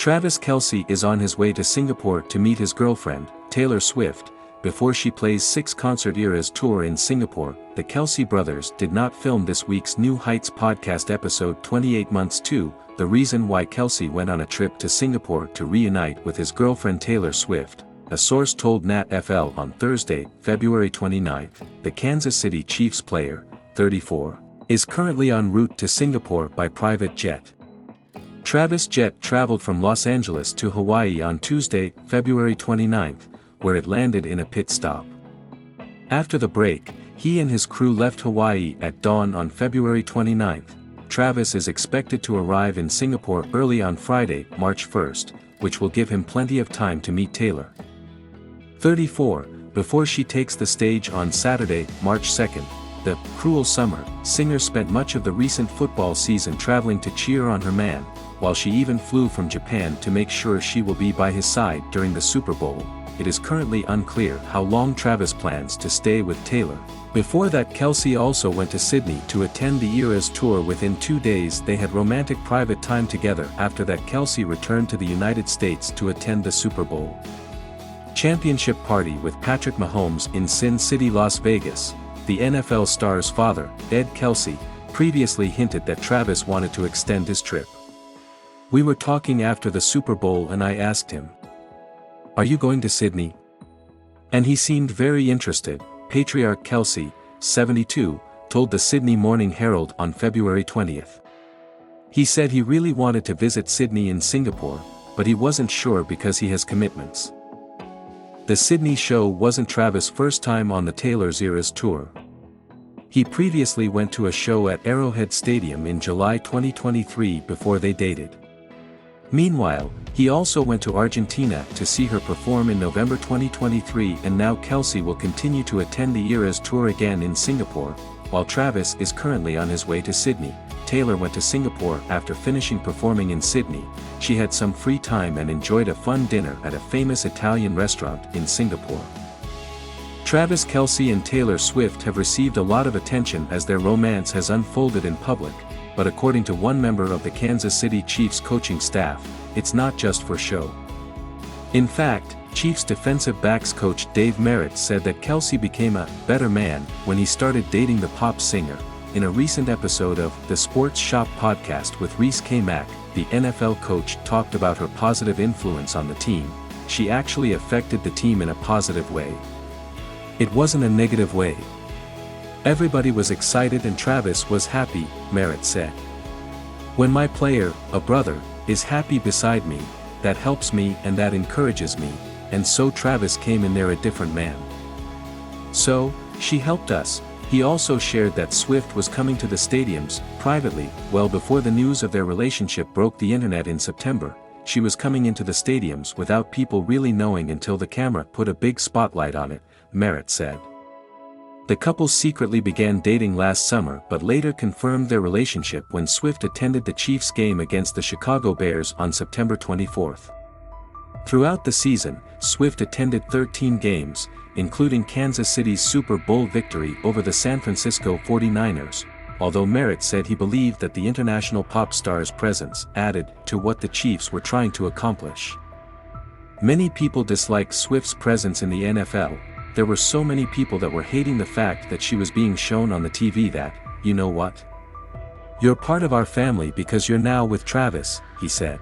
Travis Kelce is on his way to Singapore to meet his girlfriend, Taylor Swift, before she plays 6 Concert Eras tour in Singapore. The Kelce brothers did not film this week's New Heights podcast episode 28 Months 2, the reason why Kelce went on a trip to Singapore to reunite with his girlfriend Taylor Swift. A source told NatFL on Thursday, February 29, the Kansas City Chiefs player, 34, is currently en route to Singapore by private jet. Travis' jet traveled from Los Angeles to Hawaii on Tuesday, February 29, where it landed in a pit stop. After the break, he and his crew left Hawaii at dawn on February 29. Travis is expected to arrive in Singapore early on Friday, March 1, which will give him plenty of time to meet Taylor. 34, before she takes the stage on Saturday, March 2. The "Cruel Summer" singer spent much of the recent football season traveling to cheer on her man, while she even flew from Japan to make sure she will be by his side during the Super Bowl. It is currently unclear how long Travis plans to stay with Taylor. Before that, Kelce also went to Sydney to attend the Eras tour. Within 2 days they had romantic private time together. After that, Kelce returned to the United States to attend the Super Bowl championship party with Patrick Mahomes in Sin City, Las Vegas. The NFL star's father, Ed Kelce, previously hinted that Travis wanted to extend his trip. "We were talking after the Super Bowl and I asked him, 'Are you going to Sydney?' And he seemed very interested," Patriarch Kelce, 72, told the Sydney Morning Herald on February 20. He said he really wanted to visit Sydney in Singapore, but he wasn't sure because he has commitments. The Sydney show wasn't Travis' first time on the Taylor's Eras tour. He previously went to a show at Arrowhead Stadium in July 2023 before they dated. Meanwhile, he also went to Argentina to see her perform in November 2023, and now Kelce will continue to attend the Eras tour again in Singapore. While Travis is currently on his way to Sydney, Taylor went to Singapore after finishing performing in Sydney. She had some free time and enjoyed a fun dinner at a famous Italian restaurant in Singapore. Travis Kelce and Taylor Swift have received a lot of attention as their romance has unfolded in public, but according to one member of the Kansas City Chiefs coaching staff, it's not just for show. In fact, Chiefs defensive backs coach Dave Merritt said that Kelce became a better man when he started dating the pop singer. In a recent episode of The Sports Shop podcast with Reese K. Mack, the NFL coach talked about her positive influence on the team. "She actually affected the team in a positive way. It wasn't a negative way. Everybody was excited and Travis was happy," Merritt said. "When my player, a brother, is happy beside me, that helps me and that encourages me, and so Travis came in there a different man. So, she helped us." He also shared that Swift was coming to the stadiums, privately, well before the news of their relationship broke the internet in September. She was coming into the stadiums without people really knowing until the camera put a big spotlight on it, Merritt said. The couple secretly began dating last summer but later confirmed their relationship when Swift attended the Chiefs game against the Chicago Bears on September 24. Throughout the season, Swift attended 13 games, including Kansas City's Super Bowl victory over the San Francisco 49ers, although Merritt said he believed that the international pop star's presence added to what the Chiefs were trying to accomplish. Many people disliked Swift's presence in the NFL. "There were so many people that were hating the fact that she was being shown on the TV that, you know what? You're part of our family because you're now with Travis," he said.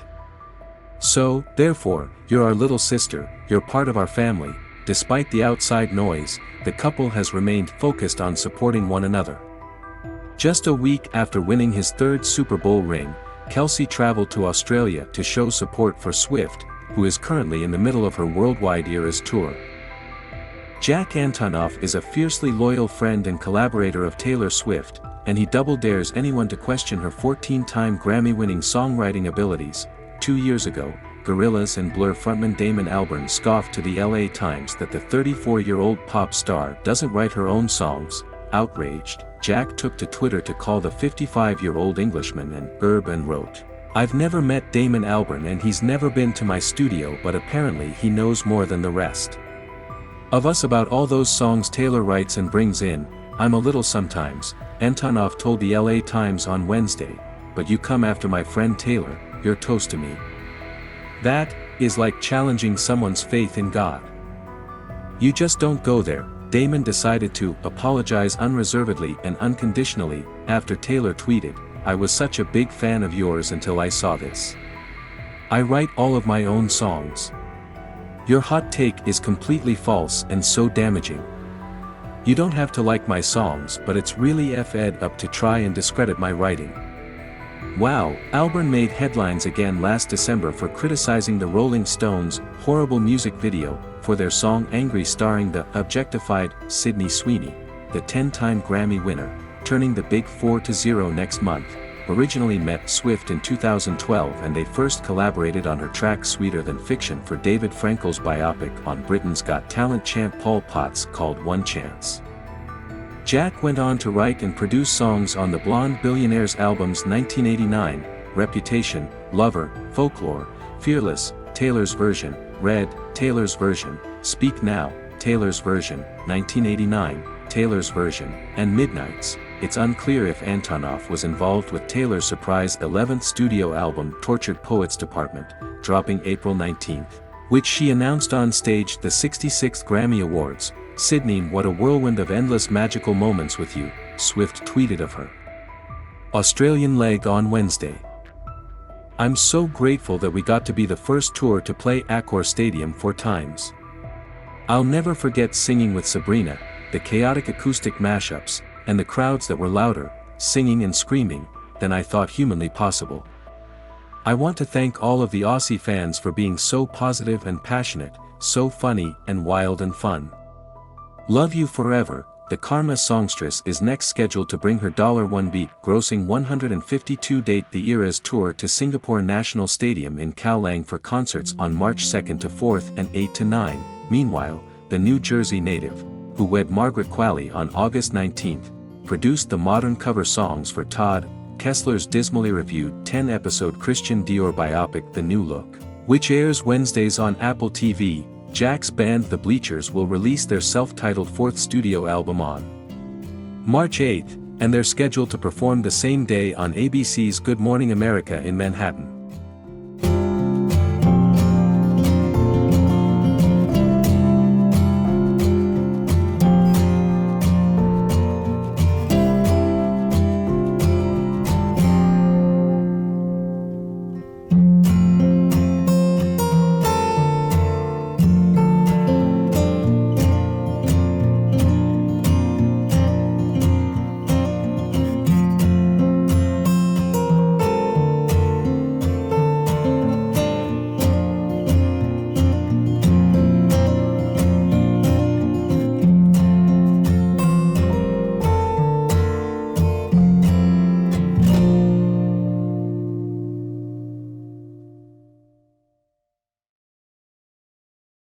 "So, therefore, you're our little sister, you're part of our family." Despite the outside noise, the couple has remained focused on supporting one another. Just a week after winning his 3rd Super Bowl ring, Kelce traveled to Australia to show support for Swift, who is currently in the middle of her worldwide Eras tour. Jack Antonoff is a fiercely loyal friend and collaborator of Taylor Swift, and he double dares anyone to question her 14-time Grammy-winning songwriting abilities. 2 years ago, Gorillaz and Blur frontman Damon Albarn scoffed to the LA Times that the 34-year-old pop star doesn't write her own songs. Outraged, Jack took to Twitter to call the 55-year-old Englishman an herb and wrote, "I've never met Damon Albarn and he's never been to my studio, but apparently he knows more than the rest of us about all those songs Taylor writes and brings in. I'm a little sometimes," Antonoff told the LA Times on Wednesday, "but you come after my friend Taylor, you're toast to me." That is like challenging someone's faith in God. You just don't go there. Damon decided to apologize unreservedly and unconditionally after Taylor tweeted, "I was such a big fan of yours until I saw this. I write all of my own songs. Your hot take is completely false and so damaging. You don't have to like my songs, but it's really F-ed up to try and discredit my writing." Wow, Albarn made headlines again last December for criticizing the Rolling Stones' horrible music video for their song Angry, starring the objectified Sydney Sweeney, the 10-time Grammy winner, turning the big 4-0 next month. Originally met Swift in 2012 and they first collaborated on her track Sweeter Than Fiction for David Frankel's biopic on Britain's Got Talent champ Paul Potts called One Chance. Jack went on to write and produce songs on the Blonde Billionaires albums 1989, Reputation, Lover, Folklore, Fearless, Taylor's Version, Red, Taylor's Version, Speak Now, Taylor's Version, 1989, Taylor's Version, and Midnights. It's unclear if Antonoff was involved with Taylor's surprise 11th studio album Tortured Poets Department, dropping April 19, which she announced on stage the 66th Grammy Awards. "Sydney, what a whirlwind of endless magical moments with you," Swift tweeted of her Australian leg on Wednesday. "I'm so grateful that we got to be the first tour to play Accor Stadium 4 times. I'll never forget singing with Sabrina, the chaotic acoustic mashups, and the crowds that were louder, singing and screaming, than I thought humanly possible. I want to thank all of the Aussie fans for being so positive and passionate, so funny and wild and fun. Love you forever." The Karma songstress is next scheduled to bring her $1 beat grossing 152 date the Eras tour to Singapore National Stadium in Khao Lang for concerts on March 2nd to 4th and 8 to 9. Meanwhile, the New Jersey native, who wed Margaret Qualley on August 19, produced the modern cover songs for Todd Kessler's dismally reviewed 10-episode Christian Dior biopic The New Look, which airs Wednesdays on Apple TV. Jack's band The Bleachers will release their self-titled 4th studio album on March 8, and they're scheduled to perform the same day on ABC's Good Morning America in Manhattan.